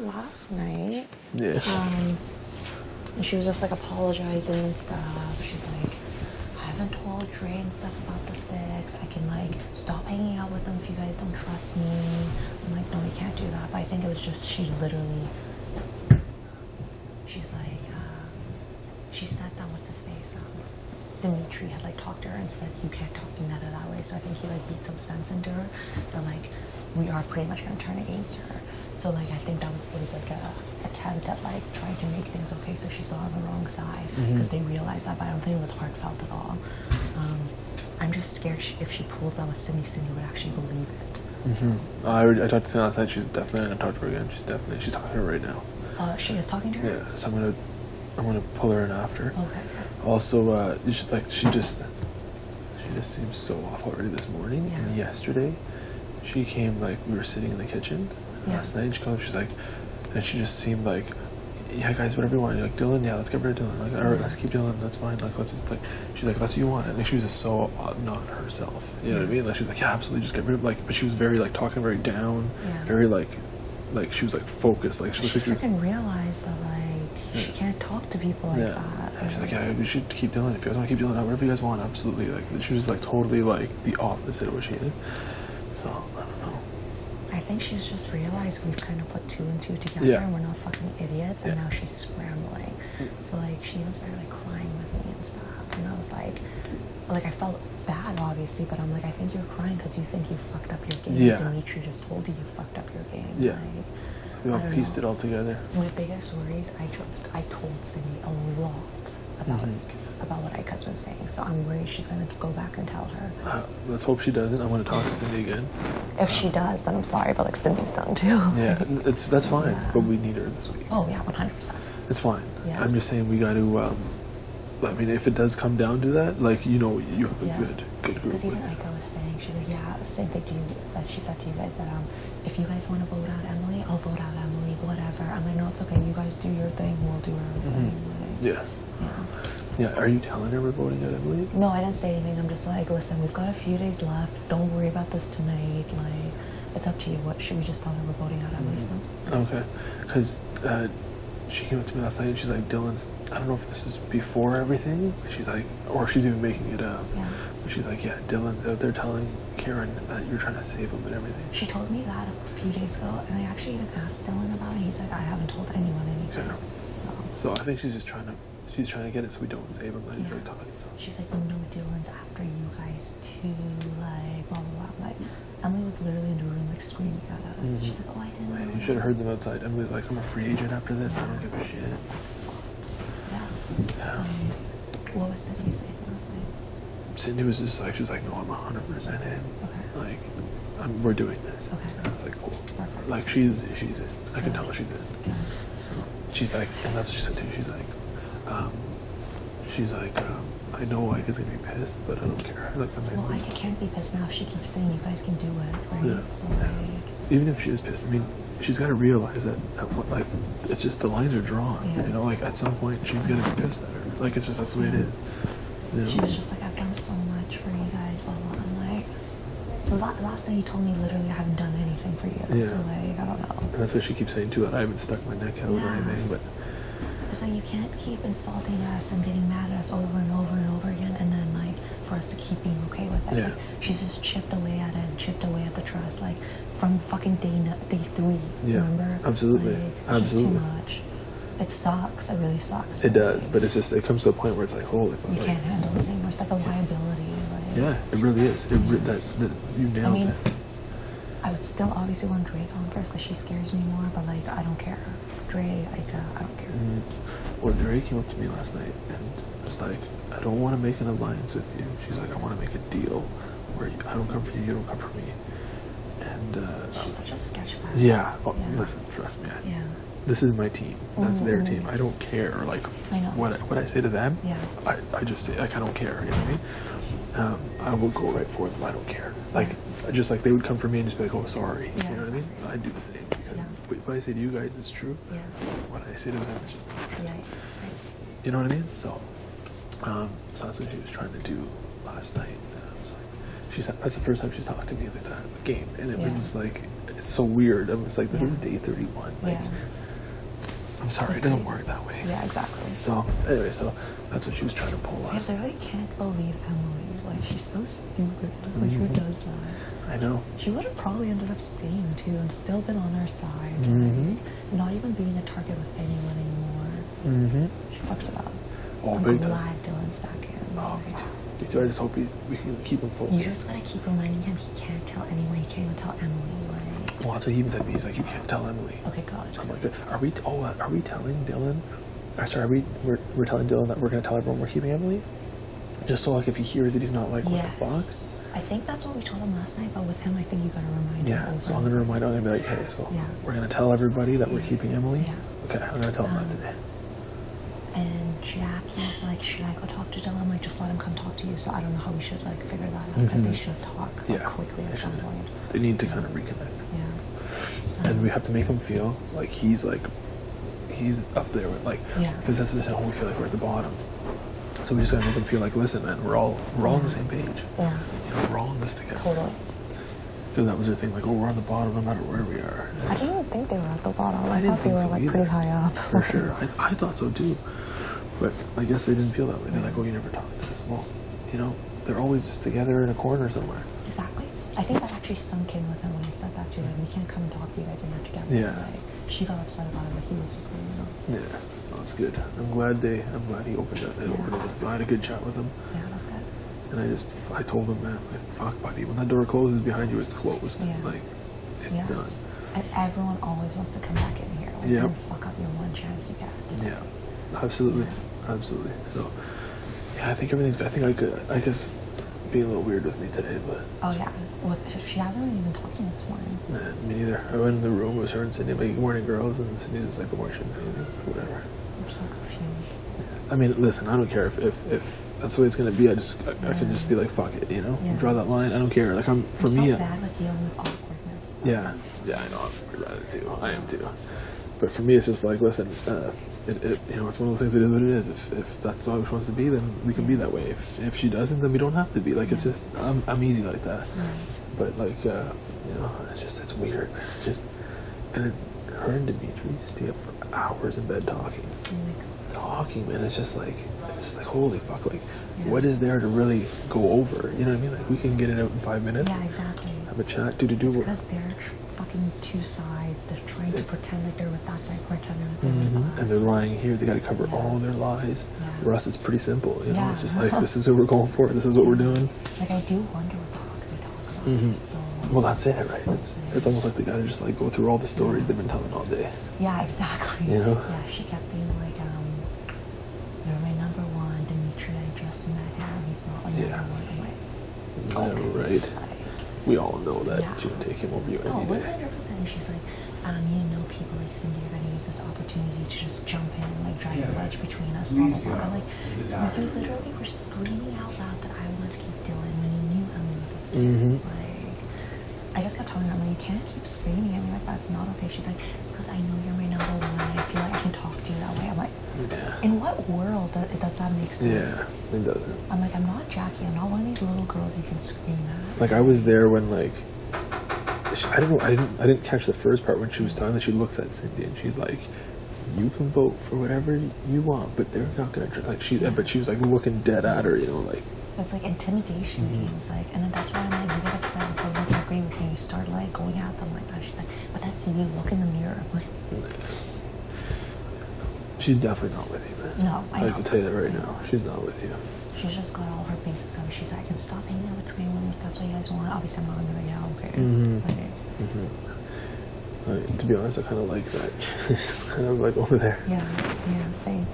last night. Yeah. And she was just like apologizing and stuff. She's like, I haven't told Dre and stuff about the 6. I can like stop hanging out with them if you guys don't trust me. I'm like, no, you can't do that. But I think it was just she literally, she's like, she said that what's his face, Dimitri had like talked to her and said you can't talk to Neda that way. So I think he like beat some sense into her that like we are pretty much gonna turn against her. So like I think it was like a attempt at like trying to make things okay so she's not on the wrong side because they realized that, but I don't think it was heartfelt at all. I'm just scared if she pulls that with Cindy would actually believe it. I talked to Cindy last night. She's definitely gonna talk to her again. She's talking to her right now. She is talking to her? Yeah, so I'm gonna pull her in after. Okay. Also, you should like she just seems so off already this morning. Yeah. And yesterday, she came like we were sitting in the kitchen last night. And she comes up, she's like, and she just seemed like, yeah, guys, whatever you want. You're like, Dylan, yeah, let's get rid of Dylan. Like, all right, let's keep Dylan. That's fine. Like, let's just like, she's like, that's what you want. And like, she was just so not herself. You know what I mean? Like, she was like, yeah, absolutely, just get rid of like. But she was very like talking very down, very like she was like focused. Like she freaking realized that like she can't talk to people like that. And she's like, yeah, we should keep Dylan. If you guys want to keep Dylan out, whatever you guys want, absolutely. Like, she was like totally like the opposite of what she is. So I don't know. I think she's just realized we've kind of put 2 and 2 together and we're not fucking idiots, and now she's scrambling. So like she even started like crying with me and stuff, and I was like I felt bad obviously, but I'm like, I think you're crying because you think you fucked up your game. Dimitri just told you fucked up your game. Like, we all pieced it all together. My biggest worries, I told Cindy a lot about what Ikas been saying, so I'm worried she's gonna go back and tell her. Let's hope she doesn't. I want to talk to Cindy again. If she does, then I'm sorry, but like Cindy's done too. Yeah, that's fine, but we need her this week. Oh yeah, 100%. It's fine. Yeah. I'm just saying we got to. I mean, if it does come down to that, like, you know, you have a good group. Because even Ikas was saying, she's like, yeah, same thing to you, that she said to you guys that if you guys want to vote out Emily, I'll vote out Emily, whatever. I'm like, no, it's okay. You guys do your thing, we'll do our thing. Like, Yeah. Are you telling her we're voting out Emily? No, I didn't say anything. I'm just like, listen, we've got a few days left. Don't worry about this tonight. Like, it's up to you. What should we just tell her we're voting out Emily still? Okay, because she came up to me last night and she's like, Dylan's, I don't know if this is before everything, she's like, or she's even making it up. Yeah. But she's like, yeah, Dylan's out there telling Karen that you're trying to save him and everything. She told me that a few days ago, and I actually even asked Dylan about it. He's like, I haven't told anyone anything. Yeah. So I think she's just trying to get it so we don't save him. Like, he's like talking. So. She's like, no, Dylan's after you guys too, like, blah, blah, blah. Like, Emily was literally in the room, like, screaming at us. She's like, oh, I didn't know. You should have heard them outside. Emily's like, I'm a free agent after this. I don't give a shit. That's fucked. Yeah. What was Cindy saying last night? Cindy was just like, she's like, no, I'm 100% in. Okay. Like, we're doing this. Okay. And I was like, cool. Perfect. Like, she's in. I can tell she's in. Yeah. So she's like, and that's what she said too. She's like, I know Ika's gonna be pissed, but I don't care. Like, well, Ika can't be pissed now if she keeps saying you guys can do it, right? Yeah. So like, even if she is pissed, I mean, she's got to realize that like, it's just the lines are drawn. You know, like at some point she's gonna be pissed at her. Like, it's just that's the way it is. You know? She was just like, I've done so much for you guys, blah blah. I'm like, the last thing you told me, literally, I haven't done anything for you. So like, I don't know. And that's what she keeps saying too. That I haven't stuck my neck out or anything, but. It's like, you can't keep insulting us and getting mad at us over and over and over again, and then like for us to keep being okay with it. Like, she's just chipped away at it and chipped away at the trust, like from fucking day 3. Remember? Absolutely. Like, Absolutely. Just too much. It sucks. It really sucks. It does, but it's just, it comes to a point where it's like, holy fuck. You can't handle it anymore. It's like a liability. Like, yeah, it really is. That you nailed it. I would still obviously want Drake on first because she scares me more, but like, I don't care. Dre, Ika, I don't care. Well, Dre came up to me last night and was like, I don't want to make an alliance with you. She's like, I want to make a deal where I don't come for you, you don't come for me. And she's such a sketch bag. Yeah. Listen, trust me. Yeah. This is my team. That's their team. I don't care. Like, I know. what I say to them, yeah. I just say, like, I don't care. You know what I mean? I will go right for them. I don't care. Like, just like they would come for me and just be like, oh, sorry. Yeah, you know what I mean? I'd do the same. Because what I say to you guys is true. Yeah. What I say to them is just not true. Yeah. You know what I mean? So, so that's what she was trying to do last night. And I was like, she said that's the first time she's talked to me like that in the game, and it was just like, it's so weird. I'm just like, this Yeah. is day 31. Like, Yeah. I'm sorry, It's it doesn't crazy. work that way. Yeah, exactly. So anyway, so that's what she was trying to pull I us. really can't believe Emily. Like, she's so stupid. Like, who does that? I know. She would have probably ended up staying too and still been on our side. Mhm. Like, not even being a target with anyone anymore. Mm-hmm. She fucked it up. Oh, I'm big glad time. Dylan's back in. Oh, me too. Me too. I just hope we can keep him focused. You just gotta keep reminding him he can't tell anyone. He can't even tell Emily. Like, Well, that's what he even said to me. He's like, you can't tell Emily. okay, God. I'm like, are we telling Dylan? Or sorry, we're telling Dylan that we're gonna tell everyone we're keeping Emily? Just so like if he hears it, he's not like, what the fuck? I think that's what we told him last night, but with him, I think you gotta remind him. Yeah. over So I'm and gonna over. remind him and be like, hey, so Yeah. we're gonna tell everybody that we're keeping Emily. Yeah. Okay, I'm gonna tell him that today. And Jackie's like, should I go talk to Dylan? I'm like, just let him come talk to you. So I don't know how we should like figure that out because they should talk like, quickly they at some should. point. They need to kind of reconnect. Yeah. And we have to make him feel like he's up there with like, Yeah. because that's what they're saying, we feel like we're at the bottom. So we just gotta make him feel like, listen, man, we're all on the same page. Yeah. You know, we're all in this together. Totally. Because that was their thing, like, oh, we're on the bottom no matter where we are. I didn't even think they were at the bottom. I didn't thought they think were so like either. pretty high up. For sure. I thought so too. But I guess they didn't feel that way. They're like, oh, you never talked to us. Well, you know, they're always just together in a corner somewhere. Exactly. I think that actually sunk in with him when he said that too. Like, we can't come and talk to you guys when you're together. Yeah. Like, she got upset about it, but he was just going, you know. Yeah, well, that's good. I'm glad he opened it. They opened it up. So I had a good chat with him. Yeah, that's good. And I told him, man, like, fuck, buddy, when that door closes behind you, it's closed. Yeah. Like, it's Yeah. done. And everyone always wants to come back in here. Like, Yep. don't fuck up your one chance you get. Yeah, absolutely. Yeah. Absolutely. So, yeah, I think everything's good. I guess, being a little weird with me today, but. Oh, yeah. Well, she hasn't really been talking this morning. Nah, me neither. I went in the room, it was her and Cindy, like, good morning, girls, and Cindy's just like, good morning, she didn't say anything, so whatever. I'm so confused. I mean, listen, I don't care if that's the way it's gonna be. I can just be like, fuck it, you know, Yeah. draw that line. I don't care. Like I'm for so me. bad with dealing with awkwardness. Yeah, I know. I'm worried about it too. I am too. But for me, it's just like, listen, you know, it's one of those things. It is what it is. If that's how she wants to be, then we can be that way. If she doesn't, then we don't have to be. Like, it's just I'm easy like that. Right. But like, you know, it's weird. And then her and Dimitri stay up for hours in bed talking. Oh my God. Talking, man. It's just like holy fuck. Like, what is there to really go over? You know what I mean? Like, we can get it out in 5 minutes. Yeah, exactly. Have a chat. Do. It's because they're fucking two sides. They're trying to pretend like they're with that side, pretending like they're with us. And they're lying here. They got to cover all their lies. Yeah. For us, it's pretty simple. You know, Yeah. it's just like, this is what we're going for. This is what we're doing. Like, I do wonder what the fuck they talk about. Mhm. So. Well, that's it, right? It's almost like they got to just like go through all the stories they've been telling all day. Yeah, exactly. You know? Yeah, she kept being like, you're my number one, Dimitri. I just met him. He's not my Yeah. number one. I'm like, Yeah, right. like, We all know that Yeah. she would take him over you oh, any day. 100%. And she's like, you know, people like Cindy are gonna use this opportunity to just jump in and like drive a wedge between us. Blah blah blah. I'm like, you literally were screaming out loud that I wanted to keep Dylan when you knew Emily was upstairs. Like, I just kept telling her, I'm like, you can't keep screaming at me like that's not okay. She's like, it's because I know you're my number one and I feel like I can talk to you that way. I'm like, Yeah. in what world does that make sense? Yeah, it doesn't. I'm like, I'm not Jackie. I'm not one of these little girls you can scream at. Like, I was there when, like, I don't know, I didn't catch the first part when she was telling that she looks at Cindy and she's like, you can vote for whatever you want, but they're not gonna like but she was like looking dead at her, you know, like. It's like intimidation games, like, and then that's why I'm like, you get upset and someone doesn't agree with you. You start like going at them like that. She's like, but that's you. Look in the mirror. I'm like, She's definitely not with you, man. no, I know. can tell you that right now. She's not with you. She's just got all her bases covered. She's like, I can stop hanging out with anyone if that's what you guys want. Obviously, I'm not gonna be out. Okay. To be honest, I kind of like that. It's kind of like over there. Yeah, same.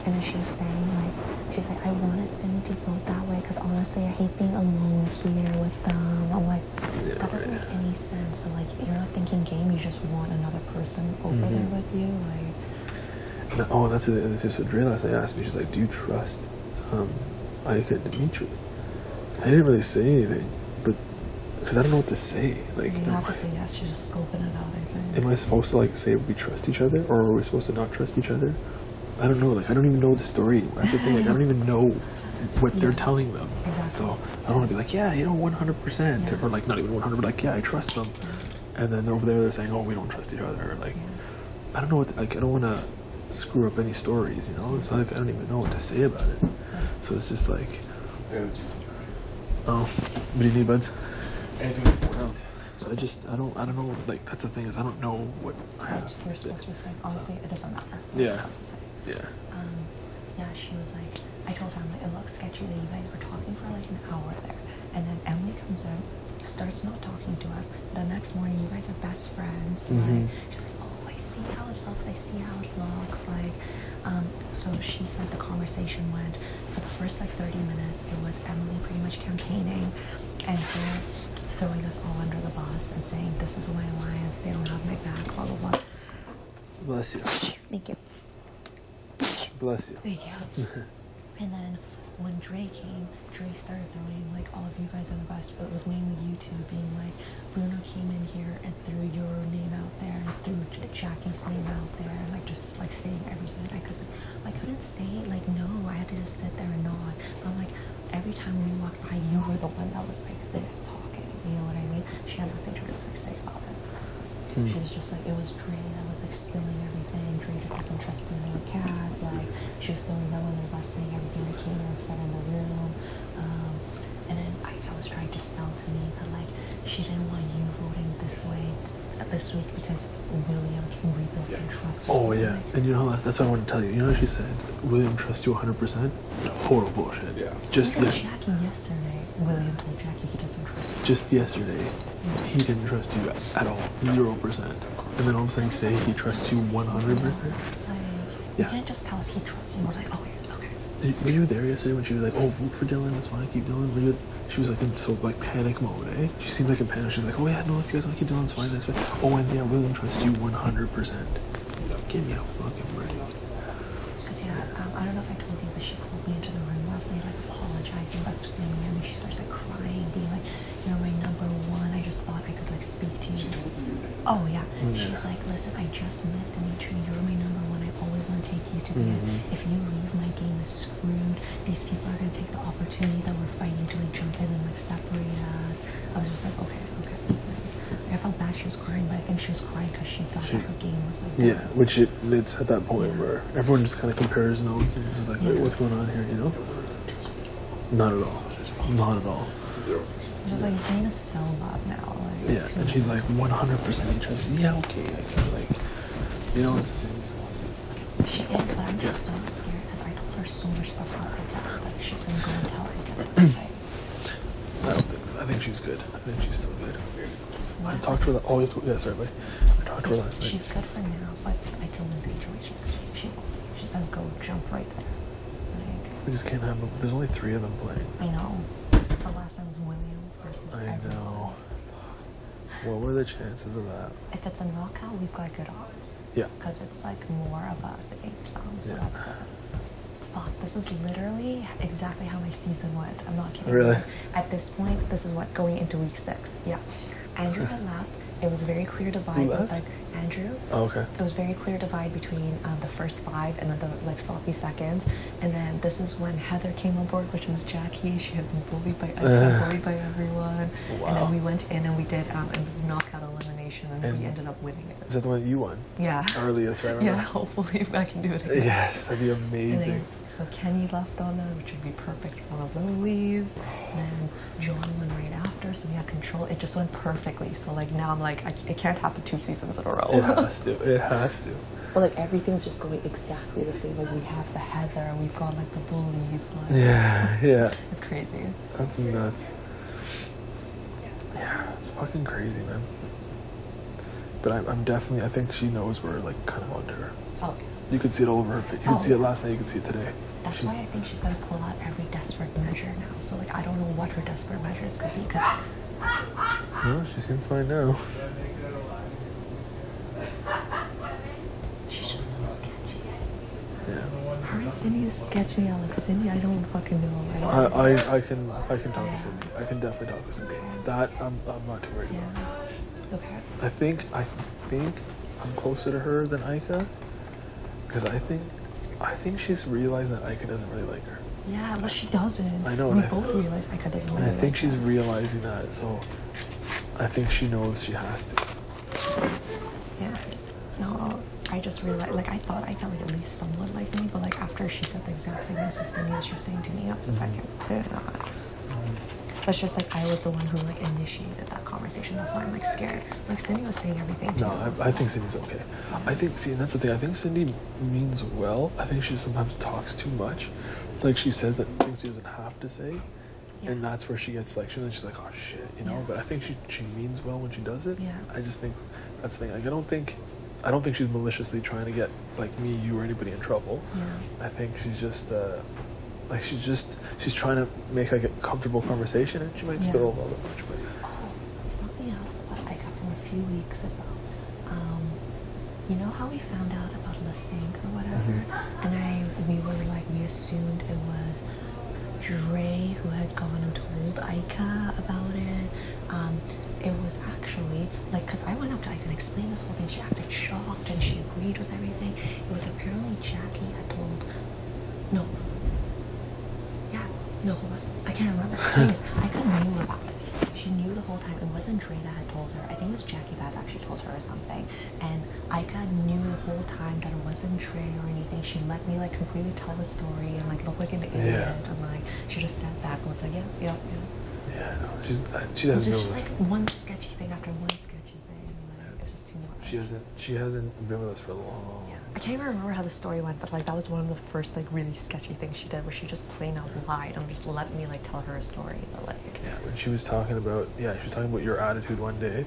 And then she was saying, like, she's like, I wanted Cindy to vote that way because honestly, I hate being alone here with them. I'm like, that doesn't make any sense. So, like, you're not thinking game, you just want another person over there with you. Like, Oh, that's what Dre last night asked me. She's like, do you trust Ika and Dimitri? I didn't really say anything, but because I don't know what to say. Like, you have to say yes, she's just scoping it out, I think. am I supposed to like say we trust each other, or are we supposed to not trust each other? I don't know. Like, I don't even know the story anymore. That's the thing. Like, I don't even know what they're telling them. Exactly. So I don't want to be like, yeah, you know, 100%, or like not even 100, but like, yeah, I trust them. And then over there they're saying, oh, we don't trust each other. Like, I don't know what, like, I don't want to screw up any stories, you know? It's like, I don't even know what to say about it. So it's just like, oh, what do you need, buds? Anything important? So I don't know, like, that's the thing is I don't know what I have You're supposed to be saying, honestly, it doesn't matter. Yeah. Yeah. Yeah, she was like, I told her, I'm like, it looks sketchy that you guys were talking for like an hour there. And then Emily comes in, starts not talking to us. The next morning, you guys are best friends. Like, she's like, oh, I see how it looks. I see how it looks. Like, so she said the conversation went, for the first like 30 minutes, it was Emily pretty much campaigning and her throwing us all under the bus and saying, this is my alliance, they don't have my back, blah, blah, blah. Bless you. Thank you. Bless you. Thank you. And then when Dre came, Dre started throwing like all of you guys on the bus, but it was mainly you two being like, Bruno came in here and threw your name out there and threw Jackie's name out there and like just like saying everything. I couldn't say like no, I had to just sit there and nod. But I'm like, every time we walked by, you were the one that was like this talking. You know what I mean? She had nothing to really say about it. She was just like, it was Dre that was like spilling everything. Dre just doesn't trust Bruno or Cat. Like, she was throwing them on the bus saying everything that came and said in the room. And then I was trying to sell to me that like, she didn't want you voting this way this week because William can rebuild some trust. Oh, yeah. And you know, that's what I want to tell you. You know what she said? William trusts you 100%? Total bullshit. Yeah. Just Jackie yesterday, William told Jackie he doesn't trust her. Just yesterday, he didn't trust you at all. 0%. And then all of a sudden today, he trusts you 100%? Like, you Yeah. can't just tell us he trusts you. We're like, okay. Were you there yesterday when she was like, oh, vote for Dylan, that's fine, keep Dylan? She was like in so like panic mode, eh? She seemed like in panic. She was like, oh yeah, no, if you guys want to keep Dylan, it's fine, that's fine. Oh, and yeah, William trusts you 100%. Give me a fucking break. Because I don't know if I told you, but she pulled me into the room last night, like apologizing about screaming at me. She starts like crying, being like, you're my number one. I just thought I could like speak to you. Oh yeah. She was like, listen, I just met Dimitri. You're my number one. I always want to take you to the end. If you leave, my game is screwed. These people are gonna take the opportunity that we're fighting to like jump in and like separate us. I was just like, okay. I felt bad she was crying, but I think she was crying because she thought that her game was like Yeah, which it's at that point where everyone just kind of compares notes and it's just like, wait, what's going on here, you know? Not at all. Not at all. 0%. She was like, your game is so bad now. Like, it's Yeah, too and she's much. like 100% interested. Yeah, okay. I feel like, you know, it's She is, but I'm just so scared because I told her so much stuff about her dad that she's gonna go and tell her dad. I don't think so. I think she's good. I think she's still good. I talked to her. Yeah, sorry, buddy. I talked to her last night. She's good for now, but I told Lindsay she's gonna go jump right there. Like, We just can't have them. There's only 3 of them playing. I know. The last time was William versus I everyone. know. What were the chances of that? If it's a knockout, we've got good odds. Yeah. Because it's like more of us against them, so Yeah. that's good. Fuck, this is literally exactly how my season went. I'm not kidding. Really? At this point, this is what, going into week 6. Yeah. Andrew had left. It was a very clear divide. Who left? Like, Andrew. Oh, okay. It was very clear divide between the first 5 and then the like sloppy seconds. And then this is when Heather came on board, which was Jackie. She had been bullied by everyone. Wow. And then we went in and we did a knockout elimination and we ended up winning it. Is that the one that you won? Yeah. Earliest, right? Yeah, hopefully I can do it again. Yes, that'd be And amazing. then, so Kenny left on that, which would be perfect for one of those leaves. And then John went right after, so we had control. It just went perfectly. So like now I'm like, it can't happen 2 seasons in a row. It has to. It has to. But like everything's just going exactly the same. Like we have the Heather, we've got like the bullies. Like, Yeah. it's crazy. That's nuts. Yeah, it's fucking crazy, man. But I'm definitely, I think she knows we're like kind of onto her. Oh, You could see it all over her face. You could see it last night, you could see it today. that's why I think she's gonna pull out every desperate measure now. So like I don't know what her desperate measures could be because No, she seems fine now. she's just so sketchy. Yeah. Her and Cindy is sketchy. Alex, Cindy, I don't fucking know. I can talk to Cindy. I can definitely talk to Cindy. That I'm not too worried about. Yeah. Okay. I think I'm closer to her than Ika because I think she's realized that Ika doesn't really like her. Yeah, well, she doesn't. I know, We and both realize Ika doesn't And really I think like she's us. realizing that, so I think she knows she has to. Yeah. No, I just realized, like, I thought like at least somewhat like me, but like after she said the exact same things to Cindy that she was saying to me, I was like, clearly not. It's just like I was the one who like initiated that conversation. That's why I'm like scared. Like Cindy was saying everything. No, I think Cindy's okay. I think, see, and that's the thing. I think Cindy means well. I think she sometimes talks too much. Like she says that things she doesn't have to say, and that's where she gets like she's like, oh shit, you know. But I think she means well when she does it. Yeah. I just think that's the thing. Like I don't think she's maliciously trying to get like me, you, or anybody in trouble. Yeah. I think she's just like she's trying to make like a comfortable conversation, and she might spill a little bit much. But something else that I got from a few weeks ago. You know how we found out about the sink or whatever, and we assumed it was Dre who had gone and told Ika about it. It was actually, like, because I went up to Ika and explained this whole thing. She acted shocked and she agreed with everything. It was apparently Jackie had told, no, hold on, I can't remember. The thing is, Ika knew about it. She knew the whole time. It wasn't Dre that had told her. I think it was Jackie that actually told her or something. And Ika knew the whole time that it wasn't Dre or anything. She let me like completely tell the story and like look like an idiot. And like she just sat back and was like, yeah. Yeah, no, she so doesn't. it's just like one sketchy thing after one sketchy thing. Like it's just too much. She hasn't been with us for a long. I can't even remember how the story went, but like that was one of the first like really sketchy things she did, where she just plain out lied and just let me like tell her a story. But like when she was talking about your attitude one day,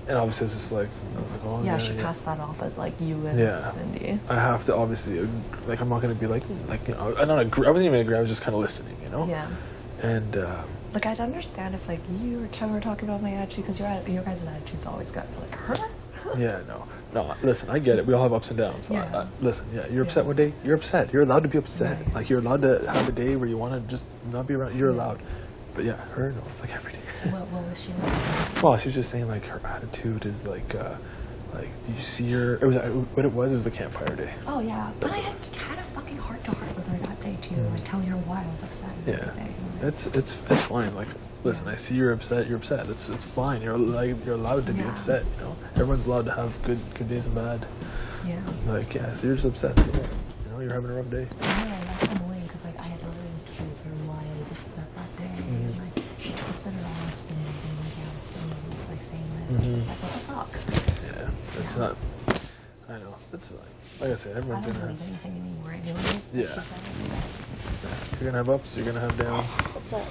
and obviously it was just like I was like, oh yeah. She passed that off as like you and Cindy. I have to obviously like I'm not gonna be like you know I wasn't even agree. I was just kind of listening, you know. Yeah. And like I'd understand if like you or Kevin were talking about my attitude, because your guys' attitude's always good. But like her. Yeah, no. Listen, I get it. We all have ups and downs. So listen, you're upset one day. You're upset. You're allowed to be upset. Right. Like you're allowed to have a day where you want to just not be around. You're allowed. But yeah, her, no, it's like every day. What was she saying? Well, she was just saying like her attitude is like you see her. It was what it was. It was the campfire day. Oh yeah, but I had a fucking heart to heart with her that day too, like telling her why I was upset. And everything. It's fine. Like. Listen, I see you're upset. You're upset. It's fine. You're allowed to be upset. You know, everyone's allowed to have good days and bad. Yeah. Like so you're just upset. So, you know, you're having a rough day. Yeah, that's annoying because like I had already told her why I was upset that day, and like she twisted it all and Cindy was like saying this. I was just like, what the fuck? Yeah, that's not. I know. That's like I said. Everyone's I don't gonna believe anything anymore, anyways. Yeah. You're gonna have ups. You're gonna have downs. What's up?